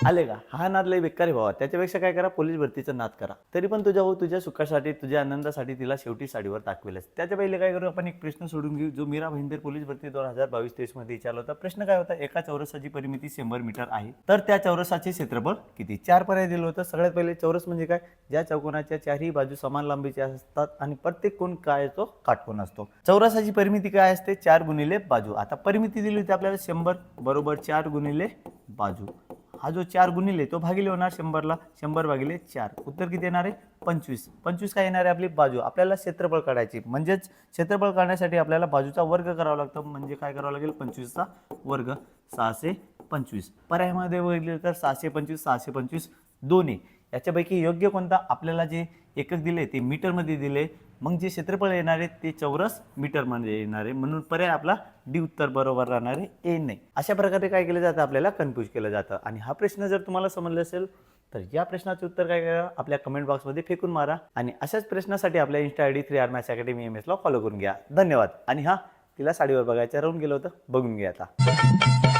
आले का? हा नाद लय बेकार आहे बाबा. त्याच्यापेक्षा काय करा, पोलीस भरतीचा नाद करा. तरी पण तुझ्या तुझ्या सुखासाठी, तुझ्या आनंदासाठी तिला शेवटी साडीवर दाखवेलच. त्याच्या पहिले काय करू, आपण एक प्रश्न सोडून घेऊ, जो मीरा भाईंदर पोलीस भरती 2022-23 मध्ये विचारला होता. प्रश्न काय होता, एका चौरसाची परिमिती 100 मीटर आहे, तर त्या चौरसाचे क्षेत्रफळ किती? 4 पर्याय दिलं होतं. सगळ्यात पहिले चौरस म्हणजे काय, ज्या चौकोनाच्या चारही बाजू समान लांबीच्या असतात आणि प्रत्येक कोण काय तो काटकोन असतो. चौरसाची परिमिती काय असते, 4 गुणिले बाजू. आता परिमिती दिली होती आपल्याला 100 बरोबर 4 गुणिले बाजू. हा जो 4 गुणिले तो भागिले होणार 100ला, 100 भागिले 4. उत्तर किती येणार आहे, 25. 25 काय येणार आहे आपली बाजू. आपल्याला क्षेत्रफळ काढायची, म्हणजेच क्षेत्रफळ काढण्यासाठी आपल्याला बाजूचा वर्ग करावा लागतो. म्हणजे काय करावं लागेल, 25चा वर्ग, 625. पर्यायामध्ये बघितले तर 625, 625 दोन्ही याच्यापैकी योग्य कोणता, आपल्याला जे एकक दिले ते मीटरमध्ये दिले, मग जे क्षेत्रफळ येणार आहे ते चौरस मीटरमध्ये येणार आहे, म्हणून पर्याय आपला डी उत्तर बरोबर राहणार आहे, ए नाही. अशा प्रकारे काय केलं जातं, आपल्याला कन्फ्यूज केलं जातं. आणि हा प्रश्न जर तुम्हाला समजला असेल तर या प्रश्नाचे उत्तर काय करा, आपल्या कमेंट बॉक्समध्ये फेकून मारा. आणि अशाच प्रश्नासाठी आपल्या Insta ID 3R Maths Academy MS ला फॉलो करून घ्या. धन्यवाद. आणि हा, तिला साडीवर बघायचं राहून गेलं होतं, बघून घ्या आता.